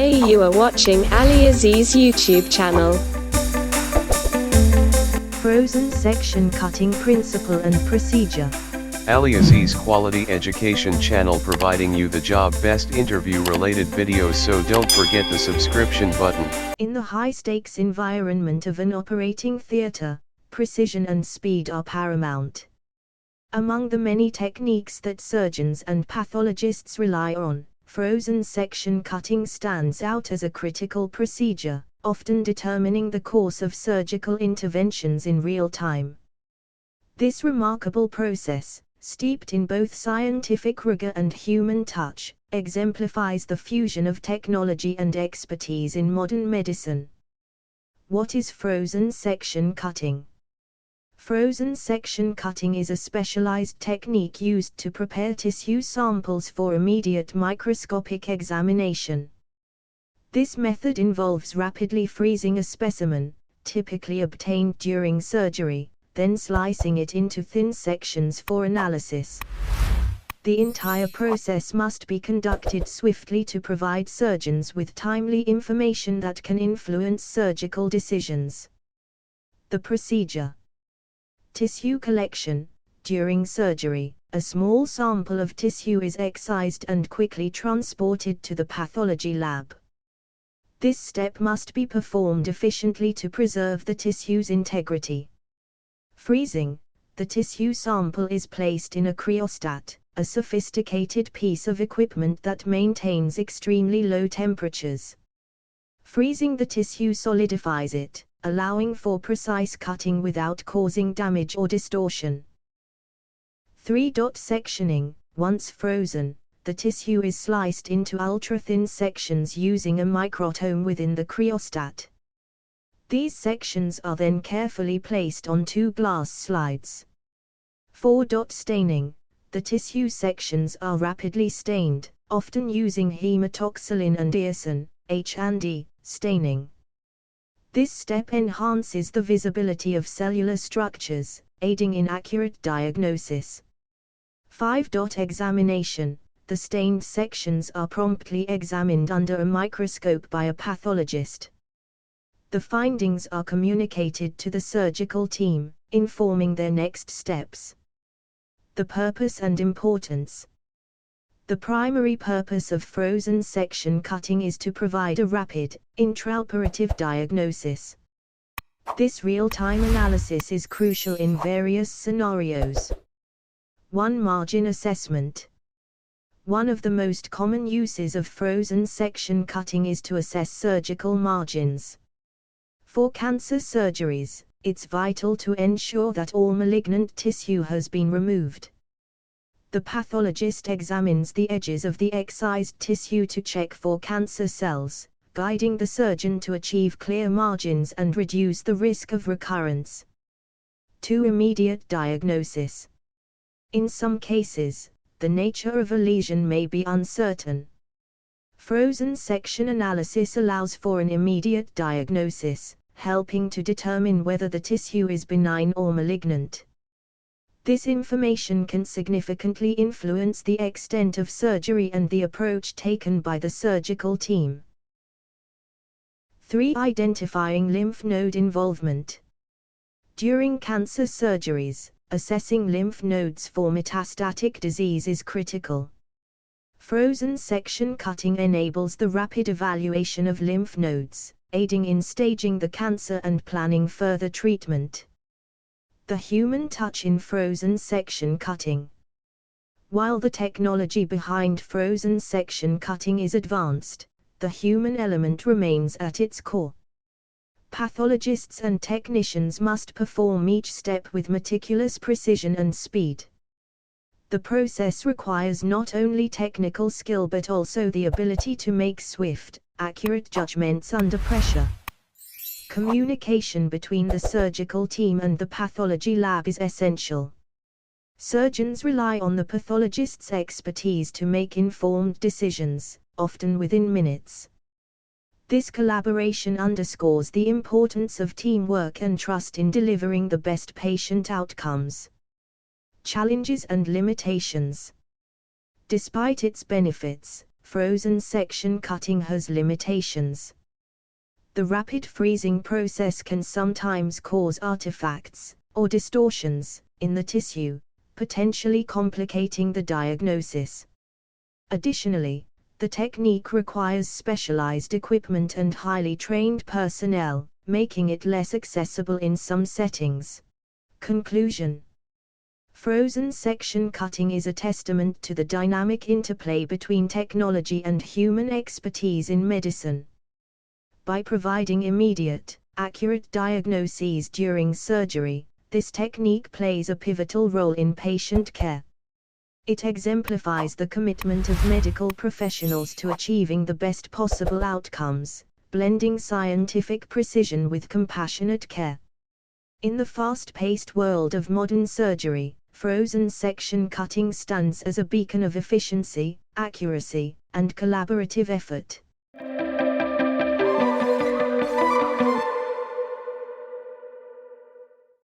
Hey, you are watching AliAziz YouTube channel. Frozen section cutting principle and procedure. AliAzizQualityEducation channel providing you the job best interview related videos, so don't forget the subscription button. In the high-stakes environment of an operating theatre, precision and speed are paramount. Among the many techniques that surgeons and pathologists rely on, frozen section cutting stands out as a critical procedure, often determining the course of surgical interventions in real time. This remarkable process, steeped in both scientific rigor and human touch, exemplifies the fusion of technology and expertise in modern medicine. What is frozen section cutting? Frozen section cutting is a specialized technique used to prepare tissue samples for immediate microscopic examination. This method involves rapidly freezing a specimen, typically obtained during surgery, then slicing it into thin sections for analysis. The entire process must be conducted swiftly to provide surgeons with timely information that can influence surgical decisions. The procedure. Tissue collection. During surgery, a small sample of tissue is excised and quickly transported to the pathology lab. This step must be performed efficiently to preserve the tissue's integrity. Freezing. The tissue sample is placed in a cryostat, a sophisticated piece of equipment that maintains extremely low temperatures. Freezing the tissue solidifies it, allowing for precise cutting without causing damage or distortion. 3-dot sectioning. Once frozen, the tissue is sliced into ultra-thin sections using a microtome within the cryostat. These sections are then carefully placed on 2 glass slides. 4-dot staining. The tissue sections are rapidly stained, often using hematoxylin and eosin, H&E, staining. This step enhances the visibility of cellular structures, aiding in accurate diagnosis. 5-dot examination. The stained sections are promptly examined under a microscope by a pathologist. The findings are communicated to the surgical team, informing their next steps. The purpose and importance. The primary purpose of frozen section cutting is to provide a rapid, intraoperative diagnosis. This real-time analysis is crucial in various scenarios. 1. Margin assessment. One of the most common uses of frozen section cutting is to assess surgical margins. For cancer surgeries, it's vital to ensure that all malignant tissue has been removed. The pathologist examines the edges of the excised tissue to check for cancer cells, guiding the surgeon to achieve clear margins and reduce the risk of recurrence. 2. Immediate diagnosis. In some cases, the nature of a lesion may be uncertain. Frozen section analysis allows for an immediate diagnosis, helping to determine whether the tissue is benign or malignant. This information can significantly influence the extent of surgery and the approach taken by the surgical team. 3. Identifying lymph node involvement. During cancer surgeries, assessing lymph nodes for metastatic disease is critical. Frozen section cutting enables the rapid evaluation of lymph nodes, aiding in staging the cancer and planning further treatment. The human touch in frozen section cutting. While the technology behind frozen section cutting is advanced, the human element remains at its core. Pathologists and technicians must perform each step with meticulous precision and speed. The process requires not only technical skill but also the ability to make swift, accurate judgments under pressure. Communication between the surgical team and the pathology lab is essential. Surgeons rely on the pathologist's expertise to make informed decisions, often within minutes. This collaboration underscores the importance of teamwork and trust in delivering the best patient outcomes. Challenges and limitations. Despite its benefits, frozen section cutting has limitations. The rapid freezing process can sometimes cause artifacts, or distortions, in the tissue, potentially complicating the diagnosis. Additionally, the technique requires specialized equipment and highly trained personnel, making it less accessible in some settings. Conclusion: frozen section cutting is a testament to the dynamic interplay between technology and human expertise in medicine. By providing immediate, accurate diagnoses during surgery, this technique plays a pivotal role in patient care. It exemplifies the commitment of medical professionals to achieving the best possible outcomes, blending scientific precision with compassionate care. In the fast-paced world of modern surgery, frozen section cutting stands as a beacon of efficiency, accuracy, and collaborative effort.